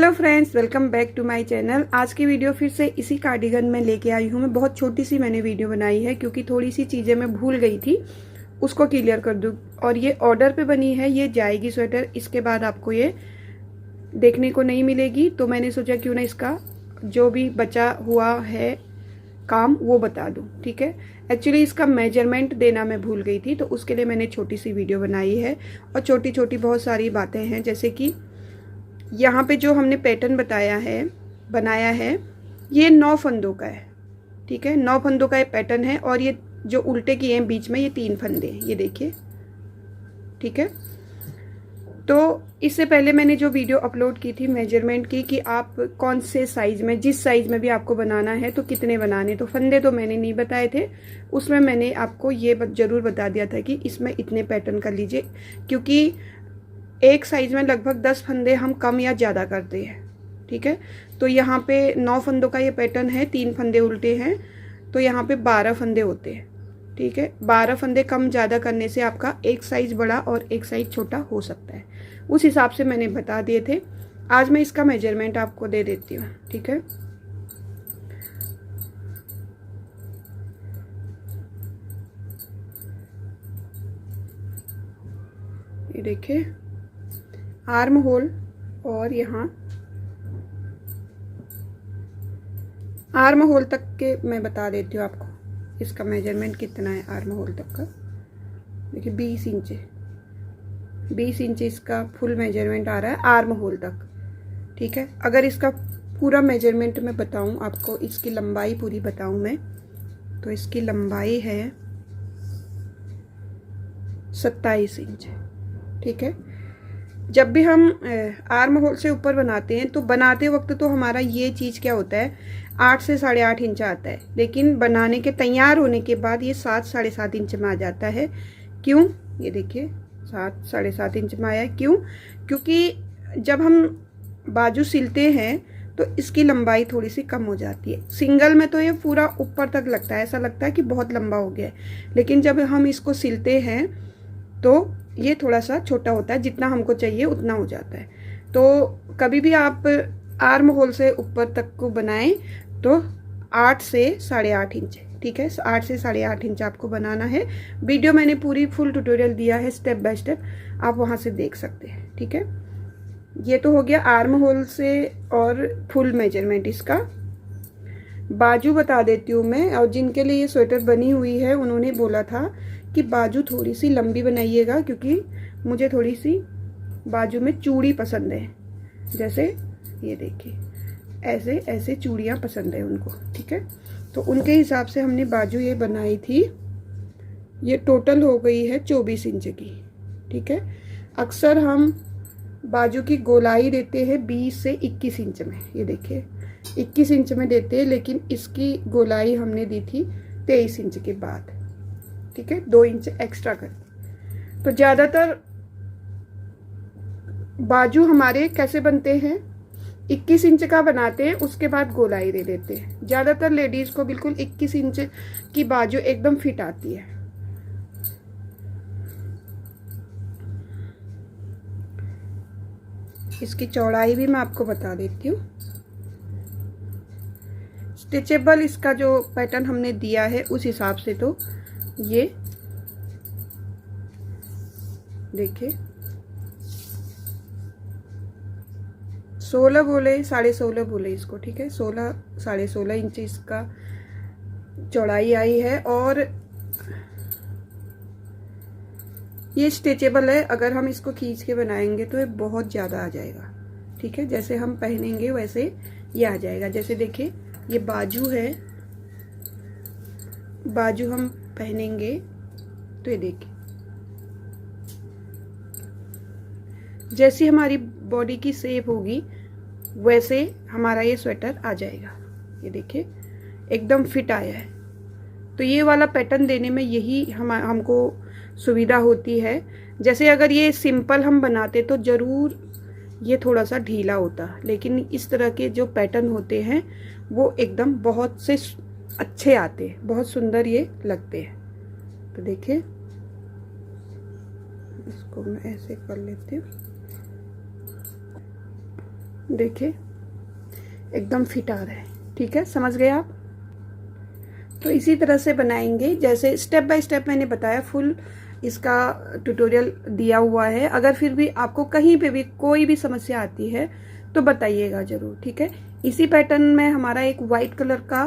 Hello friends, welcome back to my channel. आज की video फिर से इसी कार्डिगन में लेके आई हूँ। मैं बहुत छोटी सी मैंने वीडियो बनाई है क्योंकि थोड़ी सी चीज़ें मैं भूल गई थी, उसको क्लियर कर दूँ। और ये ऑर्डर पे बनी है, ये जाएगी स्वेटर, इसके बाद आपको ये देखने को नहीं मिलेगी। तो मैंने सोचा क्यों ना इसका जो भी बचा हुआ है काम वो बता दूँ। ठीक है, एक्चुअली इसका मेजरमेंट देना मैं भूल गई थी, तो उसके लिए मैंने छोटी सी वीडियो बनाई है। और छोटी छोटी बहुत सारी बातें हैं, जैसे कि यहाँ पे जो हमने पैटर्न बनाया है, ये 9 फंदों का है। ठीक है, 9 फंदों का ये पैटर्न है। और ये जो उल्टे किए हैं बीच में, ये 3 फंदे हैं, ये देखिए। ठीक है, तो इससे पहले मैंने जो वीडियो अपलोड की थी मेजरमेंट की, कि आप कौन से साइज़ में, जिस साइज़ में भी आपको बनाना है तो कितने बनाने, तो फंदे तो मैंने नहीं बताए थे। उसमें मैंने आपको ये ज़रूर बता दिया था कि इसमें इतने पैटर्न कर लीजिए, क्योंकि एक साइज में लगभग 10 फंदे हम कम या ज़्यादा करते हैं। ठीक है, तो यहाँ पे 9 फंदों का ये पैटर्न है, 3 फंदे उल्टे हैं, तो यहाँ पे 12 फंदे होते हैं। ठीक है, 12 फंदे कम ज़्यादा करने से आपका एक साइज बड़ा और एक साइज छोटा हो सकता है। उस हिसाब से मैंने बता दिए थे। आज मैं इसका मेजरमेंट आपको दे देती हूँ। ठीक है, ये देखिए, आर्म होल और यहाँ आर्म होल तक के मैं बता देती हूँ आपको इसका मेजरमेंट कितना है। आर्म होल तक का देखिए 20 इंच, 20 इंच इसका फुल मेजरमेंट आ रहा है आर्म होल तक। ठीक है, अगर इसका पूरा मेजरमेंट मैं बताऊँ आपको, इसकी लंबाई पूरी बताऊँ मैं, तो इसकी लंबाई है 27 इंच। ठीक है, जब भी हम आर्म होल से ऊपर बनाते हैं तो बनाते वक्त तो हमारा ये चीज़ क्या होता है, 8 से 8.5 इंच आता है, लेकिन बनाने के तैयार होने के बाद ये 7 साढ़े 7 इंच में आ जाता है। क्यों? ये देखिए 7 साढ़े 7 इंच में आया है। क्यों? क्योंकि जब हम बाजू सिलते हैं तो इसकी लंबाई थोड़ी सी कम हो जाती है। सिंगल में तो ये पूरा ऊपर तक लगता है, ऐसा लगता है कि बहुत लंबा हो गया है, लेकिन जब हम इसको सिलते हैं तो ये थोड़ा सा छोटा होता है, जितना हमको चाहिए उतना हो जाता है। तो कभी भी आप आर्म होल से ऊपर तक को बनाएं तो 8 से 8.5 इंच। ठीक है, 8 से 8.5 इंच आपको बनाना है। वीडियो मैंने पूरी फुल ट्यूटोरियल दिया है स्टेप बाय स्टेप, आप वहाँ से देख सकते हैं। ठीक है, ये तो हो गया आर्म होल से और फुल मेजरमेंट। इसका बाजू बता देती हूँ मैं। और जिनके लिए ये स्वेटर बनी हुई है उन्होंने बोला था कि बाजू थोड़ी सी लंबी बनाइएगा, क्योंकि मुझे थोड़ी सी बाजू में चूड़ी पसंद है। जैसे ये देखिए, ऐसे ऐसे चूड़ियाँ पसंद है उनको। ठीक है, तो उनके हिसाब से हमने बाजू ये बनाई थी। ये टोटल हो गई है 24 इंच की। ठीक है, अक्सर हम बाजू की गोलाई देते हैं 20 से 21 इंच में। ये देखिए 21 इंच में देते हैं, लेकिन इसकी गोलाई हमने दी थी 23 इंच के बाद। ठीक है, 2 इंच एक्स्ट्रा कर। तो ज़्यादातर बाजू हमारे कैसे बनते हैं, 21 इंच का बनाते हैं, उसके बाद गोलाई दे देते हैं। ज़्यादातर लेडीज़ को बिल्कुल 21 इंच की बाजू एकदम फिट आती है। इसकी चौड़ाई भी मैं आपको बता देती हूँ। स्टिचेबल इसका जो पैटर्न हमने दिया है उस हिसाब से तो ये देखिए 16 बोले, 16.5 बोले इसको। ठीक है, 16 साढ़े 16 इंच इसका चौड़ाई आई है। और ये स्ट्रेचेबल है, अगर हम इसको खींच के बनाएंगे तो ये बहुत ज़्यादा आ जाएगा। ठीक है, जैसे हम पहनेंगे वैसे ये आ जाएगा। जैसे देखिए ये बाजू है, बाजू हम पहनेंगे तो ये देखिए जैसी हमारी बॉडी की शेप होगी वैसे हमारा ये स्वेटर आ जाएगा। ये देखिए एकदम फिट आया है। तो ये वाला पैटर्न देने में यही हमको सुविधा होती है। जैसे अगर ये सिंपल हम बनाते तो ज़रूर ये थोड़ा सा ढीला होता, लेकिन इस तरह के जो पैटर्न होते हैं वो एकदम बहुत से अच्छे आते हैं, बहुत सुंदर ये लगते हैं। तो देखिए इसको मैं ऐसे कर लेती हूँ। देखिए एकदम फिट आ रहा है। ठीक है, समझ गए आप। तो इसी तरह से बनाएंगे, जैसे स्टेप बाय स्टेप मैंने बताया, फुल इसका ट्यूटोरियल दिया हुआ है। अगर फिर भी आपको कहीं पे भी कोई भी समस्या आती है तो बताइएगा ज़रूर। ठीक है, इसी पैटर्न में हमारा एक वाइट कलर का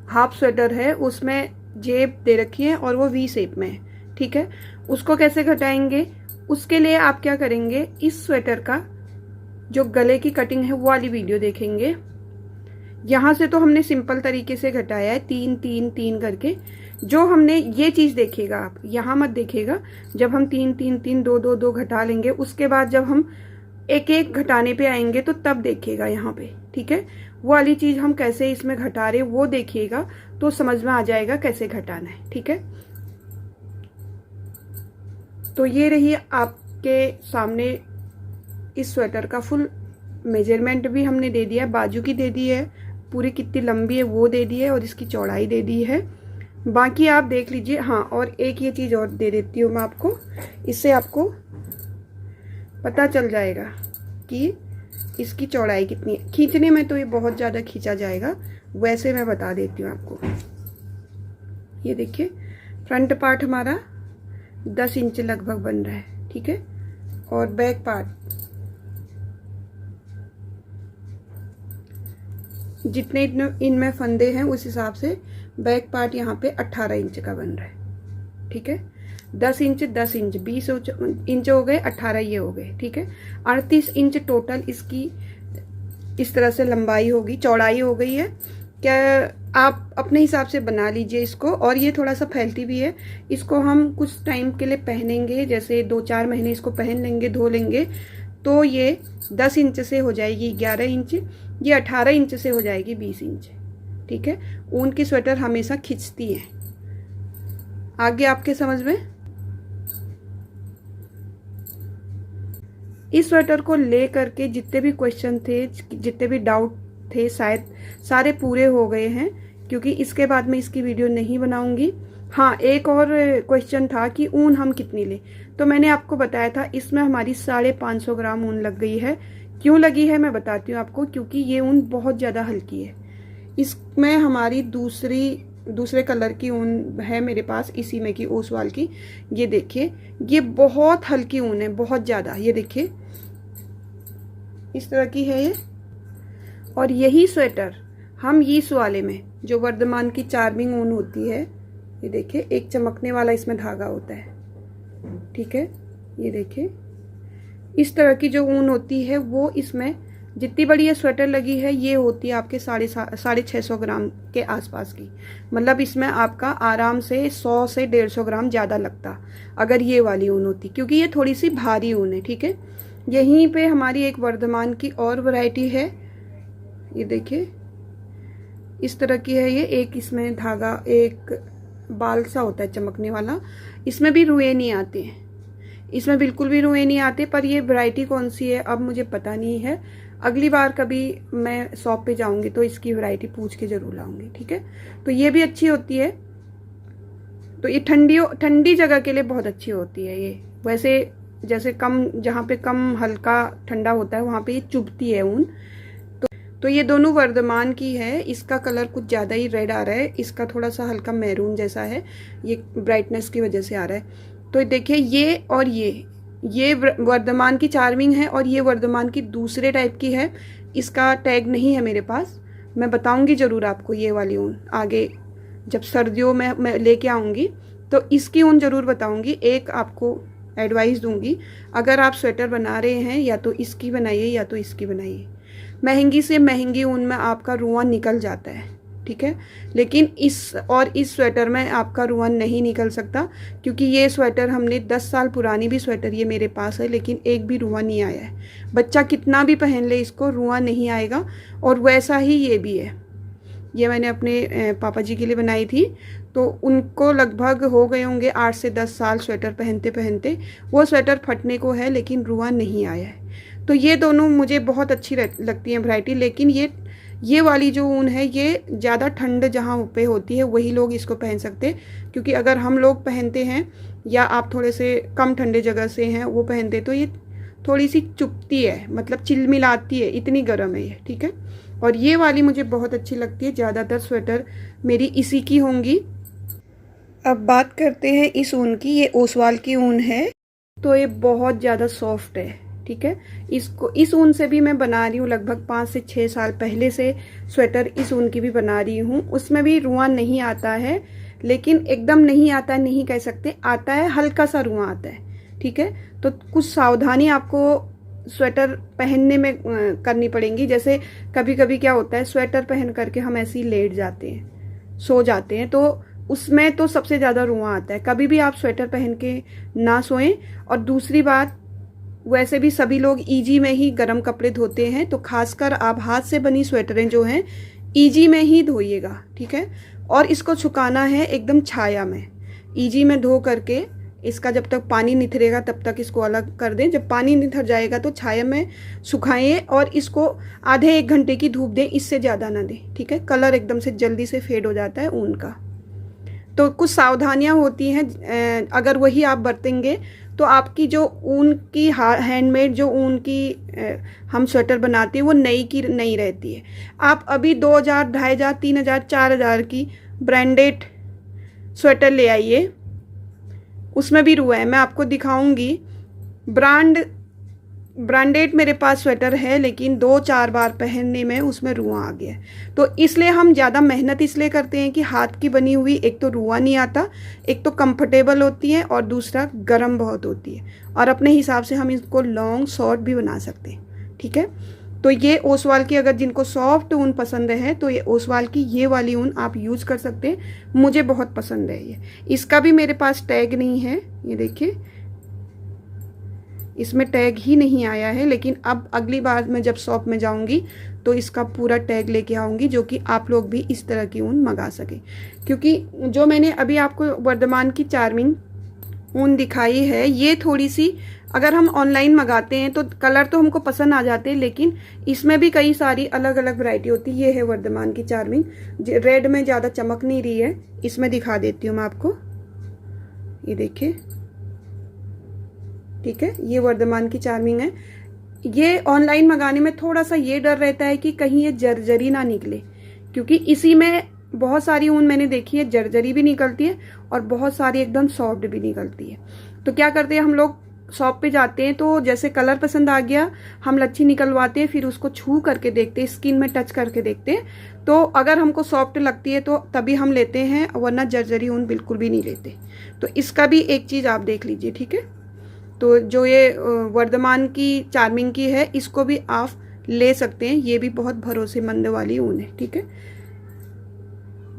हाफ स्वेटर है, उसमें जेब दे रखी है और वो वी शेप में है। ठीक है, उसको कैसे घटाएंगे, उसके लिए आप क्या करेंगे, इस स्वेटर का जो गले की कटिंग है वो वाली वीडियो देखेंगे। यहाँ से तो हमने सिंपल तरीके से घटाया है, 3 3 3 करके। जो हमने ये चीज़ देखिएगा, आप यहाँ मत देखिएगा, जब हम 3 3 3 2 2 2 घटा लेंगे, उसके बाद जब हम एक एक घटाने पे आएंगे तो तब देखिएगा यहाँ पे। ठीक है, वो वाली चीज़ हम कैसे इसमें घटा रहे वो देखिएगा, तो समझ में आ जाएगा कैसे घटाना है। ठीक है, तो ये रही आपके सामने इस स्वेटर का फुल मेजरमेंट भी हमने दे दिया है, बाजू की दे दी है, पूरी कितनी लंबी है वो दे दी है, और इसकी चौड़ाई दे दी है। बाकी आप देख लीजिए। हाँ, और एक ये चीज़ और दे देती हूँ मैं आपको, इससे आपको पता चल जाएगा कि इसकी चौड़ाई कितनी है। खींचने में तो ये बहुत ज़्यादा खींचा जाएगा, वैसे मैं बता देती हूँ आपको। ये देखिए, फ्रंट पार्ट हमारा 10 इंच लगभग बन रहा है। ठीक है, और बैक पार्ट जितने इनमें फंदे हैं उस हिसाब से बैक पार्ट यहाँ पे 18 इंच का बन रहा है। ठीक है, 10 इंच 10 इंच 20 इंच हो गए, 18 ये हो गए। ठीक है, 38 इंच टोटल इसकी इस तरह से लंबाई होगी, चौड़ाई हो गई है। क्या आप अपने हिसाब से बना लीजिए इसको। और ये थोड़ा सा फैलती भी है, इसको हम कुछ टाइम के लिए पहनेंगे, जैसे 2-4 महीने इसको पहन लेंगे, धो लेंगे, तो ये 10 इंच से हो जाएगी 11 इंच, ये 18 इंच से हो जाएगी 20 इंच। ठीक है, ऊन की स्वेटर हमेशा खिंचती है। आगे आपके समझ में। इस स्वेटर को ले करके जितने भी क्वेश्चन थे, जितने भी डाउट थे, शायद सारे पूरे हो गए हैं, क्योंकि इसके बाद मैं इसकी वीडियो नहीं बनाऊंगी। हाँ, एक और क्वेश्चन था कि ऊन हम कितनी लें, तो मैंने आपको बताया था इसमें हमारी 550 ग्राम ऊन लग गई है। क्यों लगी है मैं बताती हूँ आपको, क्योंकि ये ऊन बहुत ज़्यादा हल्की है। इसमें हमारी दूसरे कलर की ऊन है मेरे पास, इसी में की ओसवाल की। ये देखिए, ये बहुत हल्की ऊन है, बहुत ज़्यादा। ये देखिए इस तरह की है ये। और यही स्वेटर हम इस वाले में, जो वर्धमान की चार्मिंग ऊन होती है, ये देखिए एक चमकने वाला इसमें धागा होता है। ठीक है, ये देखिए इस तरह की जो ऊन होती है वो इसमें, जितनी बड़ी ये स्वेटर लगी है ये होती है आपके 650 ग्राम के आसपास की। मतलब इसमें आपका आराम से 100 से 150 ग्राम ज़्यादा लगता अगर ये वाली ऊन होती, क्योंकि ये थोड़ी सी भारी ऊन है। ठीक है, यहीं पे हमारी एक वर्धमान की और वैरायटी है, ये देखिए इस तरह की है ये। एक इसमें धागा, एक बाल सा होता है चमकने वाला, इसमें भी रुए नहीं आते हैं, इसमें बिल्कुल भी रुए नहीं आते। पर ये वैरायटी कौन सी है अब मुझे पता नहीं है, अगली बार कभी मैं शॉप पे जाऊंगी तो इसकी वैरायटी पूछ के जरूर लाऊंगी। ठीक है, तो ये भी अच्छी होती है। तो ये ठंडी जगह के लिए बहुत अच्छी होती है ये। वैसे जैसे जहाँ पे कम हल्का ठंडा होता है वहाँ पे ये चुभती है ऊन। तो ये दोनों वर्धमान की है। इसका कलर कुछ ज़्यादा ही रेड आ रहा है, इसका थोड़ा सा हल्का मैरून जैसा है, ये ब्राइटनेस की वजह से आ रहा है। तो देखिए ये और ये वर्धमान की चार्मिंग है, और ये वर्धमान की दूसरे टाइप की है। इसका टैग नहीं है मेरे पास, मैं बताऊंगी ज़रूर आपको। ये वाली ऊन आगे जब सर्दियों में मैं लेके आऊँगी तो इसकी ऊन ज़रूर बताऊँगी। एक आपको एडवाइस दूंगी, अगर आप स्वेटर बना रहे हैं या तो इसकी बनाइए या तो इसकी बनाइए। महंगी से महंगी ऊन में आपका रुआं निकल जाता है। ठीक है, लेकिन इस स्वेटर में आपका रुआं नहीं निकल सकता, क्योंकि ये स्वेटर हमने 10 साल पुरानी भी स्वेटर ये मेरे पास है, लेकिन एक भी रुआं नहीं आया है। बच्चा कितना भी पहन ले इसको रुआं नहीं आएगा। और वैसा ही ये भी है, ये मैंने अपने पापा जी के लिए बनाई थी, तो उनको लगभग हो गए होंगे 8 से 10 साल स्वेटर पहनते पहनते। वो स्वेटर फटने को है लेकिन रुआं नहीं आया है। तो ये दोनों मुझे बहुत अच्छी लगती हैं वैरायटी। लेकिन ये वाली जो ऊन है ये ज़्यादा ठंड जहाँ पे होती है वही लोग इसको पहन सकते हैं, क्योंकि अगर हम लोग पहनते हैं या आप थोड़े से कम ठंडे जगह से हैं वो पहनते, तो ये थोड़ी सी चुभती है, मतलब चिलमिलाती है, इतनी गर्म है ये, ठीक है। और ये वाली मुझे बहुत अच्छी लगती है, ज़्यादातर स्वेटर मेरी इसी की होंगी। अब बात करते हैं इस ऊन की। ये ओसवाल की ऊन है, तो ये बहुत ज़्यादा सॉफ्ट है, ठीक है। इसको इस ऊन से भी मैं बना रही हूँ लगभग 5 से 6 साल पहले से स्वेटर इस ऊन की भी बना रही हूँ। उसमें भी रुआं नहीं आता है, लेकिन एकदम नहीं आता है नहीं कह सकते, आता है, हल्का सा रुआं आता है, ठीक है। तो कुछ सावधानी आपको स्वेटर पहनने में करनी पड़ेंगी। जैसे कभी कभी क्या होता है, स्वेटर पहन करके हम ऐसे ही लेट जाते हैं, सो जाते हैं, तो उसमें तो सबसे ज़्यादा रुआं आता है। कभी भी आप स्वेटर पहन के ना सोएं। और दूसरी बात, वैसे भी सभी लोग ईजी में ही गर्म कपड़े धोते हैं, तो खासकर आप हाथ से बनी स्वेटरें जो हैं ईजी में ही धोइएगा, ठीक है। और इसको सुखाना है एकदम छाया में, ईजी में धो करके इसका जब तक पानी निथरेगा तब तक इसको अलग कर दें। जब पानी निथर जाएगा तो छाया में सुखाएं और इसको आधे 1 घंटे की धूप दें, इससे ज़्यादा ना दें, ठीक है। कलर एकदम से जल्दी से फेड हो जाता है ऊन का। तो कुछ सावधानियां होती हैं, अगर वही आप बरतेंगे तो आपकी जो ऊन की हैंडमेड जो ऊन की हम स्वेटर बनाते हैं वो नई की नई रहती है। आप अभी 2000, 2500, 3000, 4000 की ब्रांडेड स्वेटर ले आइए, उसमें भी रुआ है। मैं आपको दिखाऊंगी। ब्रांडेड मेरे पास स्वेटर है, लेकिन 2-4 बार पहनने में उसमें रुआं आ गया। तो इसलिए हम ज़्यादा मेहनत इसलिए करते हैं कि हाथ की बनी हुई, एक तो रुआं नहीं आता, एक तो कंफर्टेबल होती है, और दूसरा गर्म बहुत होती है। और अपने हिसाब से हम इसको लॉन्ग शॉर्ट भी बना सकते हैं, ठीक है। तो ये ओसवाल की, अगर जिनको सॉफ्ट ऊन पसंद है तो ये ओसवाल की ये वाली ऊन आप यूज़ कर सकते हैं। मुझे बहुत पसंद है ये। इसका भी मेरे पास टैग नहीं है, ये देखिए, इसमें टैग ही नहीं आया है। लेकिन अब अगली बार मैं जब शॉप में जाऊंगी तो इसका पूरा टैग लेके आऊंगी, जो कि आप लोग भी इस तरह की ऊन मंगा सके। क्योंकि जो मैंने अभी आपको वर्धमान की चार्मिंग ऊन दिखाई है, ये थोड़ी सी, अगर हम ऑनलाइन मंगाते हैं तो कलर तो हमको पसंद आ जाते हैं, लेकिन इसमें भी कई सारी अलग अलग वैरायटी होती है। ये है वर्धमान की चार्मिंग, रेड में ज़्यादा चमक नहीं रही है, इसमें दिखा देती हूँ मैं आपको, ये देखिए, ठीक है। ये वर्धमान की चार्मिंग है। ये ऑनलाइन मंगाने में थोड़ा सा ये डर रहता है कि कहीं ये जर्जरी ना निकले, क्योंकि इसी में बहुत सारी ऊन मैंने देखी है जर्जरी भी निकलती है और बहुत सारी एकदम सॉफ्ट भी निकलती है। तो क्या करते हैं हम लोग, शॉप पे जाते हैं तो जैसे कलर पसंद आ गया, हम लच्छी निकलवाते हैं, फिर उसको छू करके देखते हैं, स्किन में टच करके देखते हैं। तो अगर हमको सॉफ्ट लगती है तो तभी हम लेते हैं, वरना जर्जरी ऊन बिल्कुल भी नहीं लेते। तो इसका भी एक चीज़ आप देख लीजिए, ठीक है। तो जो ये वर्धमान की चार्मिंग की है, इसको भी आप ले सकते हैं, ये भी बहुत भरोसेमंद वाली ऊन है, ठीक है।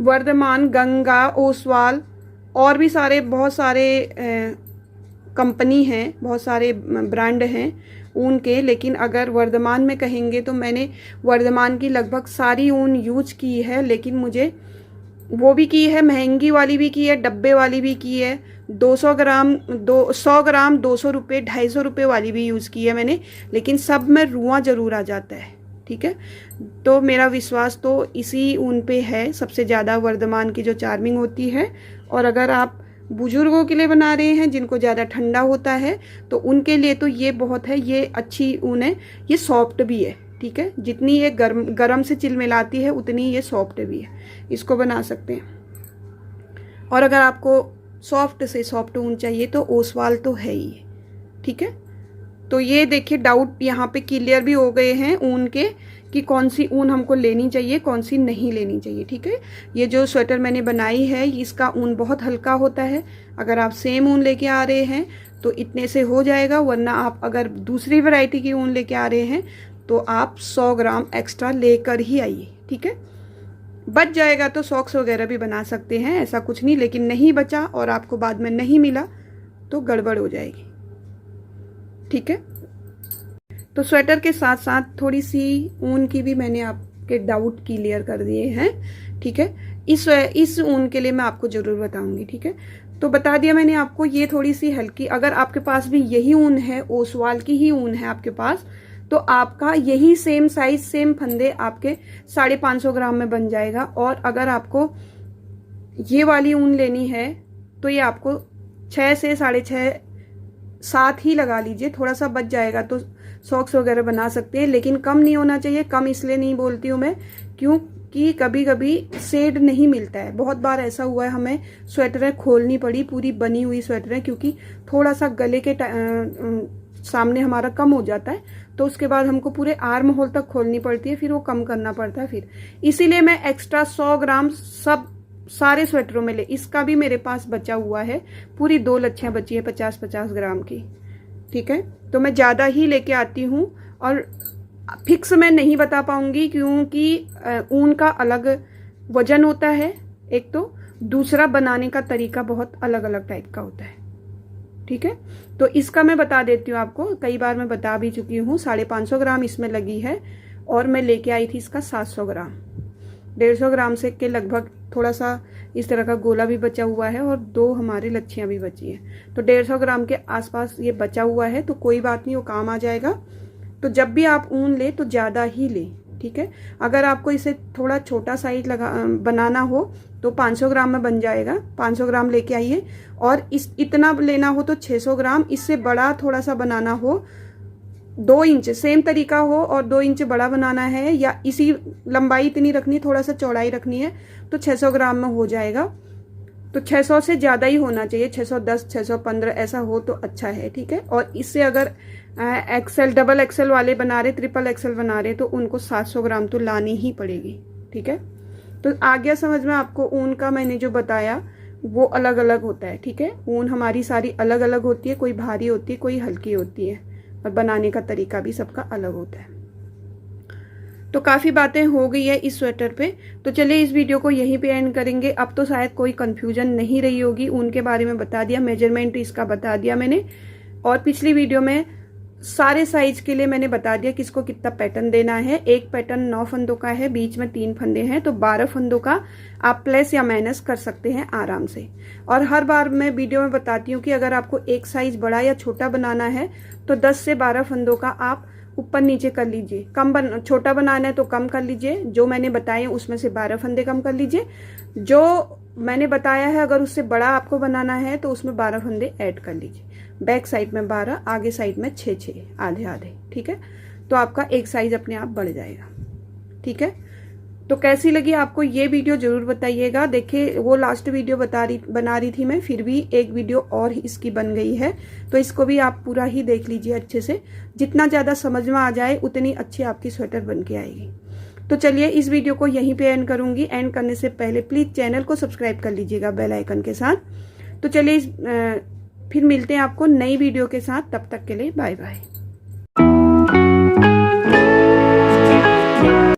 वर्धमान, गंगा, ओसवाल और भी सारे बहुत सारे कंपनी हैं, बहुत सारे ब्रांड हैं ऊन के। लेकिन अगर वर्धमान में कहेंगे तो मैंने वर्धमान की लगभग सारी ऊन यूज की है, लेकिन मुझे वो भी की है, महंगी वाली भी की है, डब्बे वाली भी की है, 100 ग्राम 200 रुपये, 250 रुपये वाली भी यूज़ की है मैंने, लेकिन सब में रुआं ज़रूर आ जाता है, ठीक है। तो मेरा विश्वास तो इसी ऊन पे है सबसे ज़्यादा, वर्धमान की जो चार्मिंग होती है। और अगर आप बुजुर्गों के लिए बना रहे हैं जिनको ज़्यादा ठंडा होता है, तो उनके लिए तो ये बहुत है, ये अच्छी ऊन है, ये सॉफ्ट भी है, ठीक है। जितनी ये गरम से चिलमिलाती है उतनी ये सॉफ्ट भी है, इसको बना सकते हैं। और अगर आपको सॉफ्ट से सॉफ्ट ऊन चाहिए तो ओसवाल तो है ही, ठीक है। तो ये देखिए, डाउट यहाँ पे क्लियर भी हो गए हैं ऊन के, कि कौन सी ऊन हमको लेनी चाहिए, कौन सी नहीं लेनी चाहिए, ठीक है। ये जो स्वेटर मैंने बनाई है, इसका ऊन बहुत हल्का होता है। अगर आप सेम ऊन लेके आ रहे हैं तो इतने से हो जाएगा, वरना आप अगर दूसरी वैरायटी की ऊन लेके आ रहे हैं तो आप 100 ग्राम एक्स्ट्रा लेकर ही आइए, ठीक है। बच जाएगा तो सॉक्स वगैरह भी बना सकते हैं, ऐसा कुछ नहीं। लेकिन नहीं बचा और आपको बाद में नहीं मिला तो गड़बड़ हो जाएगी, ठीक है। तो स्वेटर के साथ साथ थोड़ी सी ऊन की भी मैंने आपके डाउट क्लियर कर दिए हैं, ठीक है। इस ऊन के लिए मैं आपको ज़रूर बताऊंगी, ठीक है। तो बता दिया मैंने आपको, ये थोड़ी सी हल्की, अगर आपके पास भी यही ऊन है, ओसवाल की ही ऊन है आपके पास, तो आपका यही सेम साइज, सेम फंदे आपके 550 ग्राम में बन जाएगा। और अगर आपको ये वाली ऊन लेनी है तो ये आपको 6 से 6.5 साथ ही लगा लीजिए, थोड़ा सा बच जाएगा तो सॉक्स वगैरह बना सकते हैं, लेकिन कम नहीं होना चाहिए। कम इसलिए नहीं बोलती हूँ मैं क्योंकि कभी कभी शेड नहीं मिलता है। बहुत बार ऐसा हुआ है हमें स्वेटरें खोलनी पड़ी, पूरी बनी हुई स्वेटरें, क्योंकि थोड़ा सा गले के सामने हमारा कम हो जाता है, तो उसके बाद हमको पूरे आर्म होल तक खोलनी पड़ती है, फिर वो कम करना पड़ता है। फिर इसीलिए मैं एक्स्ट्रा 100 ग्राम सारे स्वेटरों में ले, इसका भी मेरे पास बचा हुआ है, पूरी 2 लच्छियां बची है 50-50 ग्राम की, ठीक है। तो मैं ज़्यादा ही लेके आती हूँ, और फिक्स मैं नहीं बता पाऊंगी क्योंकि ऊन का अलग वजन होता है एक, तो दूसरा बनाने का तरीका बहुत अलग अलग टाइप का होता है, ठीक है। तो इसका मैं बता देती हूँ आपको, कई बार मैं बता भी चुकी हूँ। 550 ग्राम इसमें लगी है, और मैं लेके आई थी इसका 700 ग्राम। 150 ग्राम से के लगभग थोड़ा सा इस तरह का गोला भी बचा हुआ है, और 2 हमारी लच्छियां भी बची हैं, तो 150 ग्राम के आसपास ये बचा हुआ है। तो कोई बात नहीं, वो काम आ जाएगा। तो जब भी आप ऊन ले तो ज़्यादा ही ले, ठीक है। अगर आपको इसे थोड़ा छोटा साइज बनाना हो तो 500 ग्राम में बन जाएगा। 500 ग्राम लेके आइए, और इतना लेना हो तो 600 ग्राम। इससे बड़ा थोड़ा सा बनाना हो, 2 इंच सेम तरीका हो और 2 इंच बड़ा बनाना है, या इसी लंबाई इतनी रखनी, थोड़ा सा चौड़ाई रखनी है, तो 600 ग्राम में हो जाएगा। तो 600 से ज़्यादा ही होना चाहिए, 610, 615 ऐसा हो तो अच्छा है, ठीक है। और इससे अगर एक्सेल, डबल एक्सेल वाले बना रहे, ट्रिपल एक्सेल बना रहे, तो उनको 700 ग्राम तो लानी ही पड़ेगी, ठीक है। तो आ गया समझ में आपको? ऊन का मैंने जो बताया वो अलग अलग होता है, ठीक है। ऊन हमारी सारी अलग अलग होती है, कोई भारी होती है, कोई हल्की होती है, और बनाने का तरीका भी सबका अलग होता है। तो काफ़ी बातें हो गई है इस स्वेटर पे, तो चलिए इस वीडियो को यहीं पे एंड करेंगे। अब तो शायद कोई कंफ्यूजन नहीं रही होगी, ऊन के बारे में बता दिया, मेजरमेंट इसका बता दिया मैंने, और पिछली वीडियो में सारे साइज के लिए मैंने बता दिया किसको कितना पैटर्न देना है। एक पैटर्न 9 फंदों का है, बीच में 3 फंदे हैं, तो 12 फंदों का आप प्लस या माइनस कर सकते हैं आराम से। और हर बार मैं वीडियो में बताती हूँ कि अगर आपको एक साइज बड़ा या छोटा बनाना है तो 10 से 12 फंदों का आप ऊपर नीचे कर लीजिए। छोटा बनाना है तो कम कर लीजिए, जो मैंने बताए उसमें से 12 फंदे कम कर लीजिए। जो मैंने बताया है अगर उससे बड़ा आपको बनाना है तो उसमें 12 फंदे ऐड कर लीजिए। बैक साइड में 12, आगे साइड में 6-6, आधे आधे, ठीक है। तो आपका एक साइज अपने आप बढ़ जाएगा, ठीक है। तो कैसी लगी आपको ये वीडियो जरूर बताइएगा। देखिए वो लास्ट वीडियो बना रही थी मैं, फिर भी एक वीडियो और इसकी बन गई है, तो इसको भी आप पूरा ही देख लीजिए अच्छे से। जितना ज़्यादा समझ में आ जाए उतनी अच्छी आपकी स्वेटर बन के आएगी। तो चलिए इस वीडियो को यहीं पे एंड करूंगी। एंड करने से पहले प्लीज़ चैनल को सब्सक्राइब कर लीजिएगा बेल आइकन के साथ। तो चलिए फिर मिलते हैं आपको नई वीडियो के साथ, तब तक के लिए बाय बाय।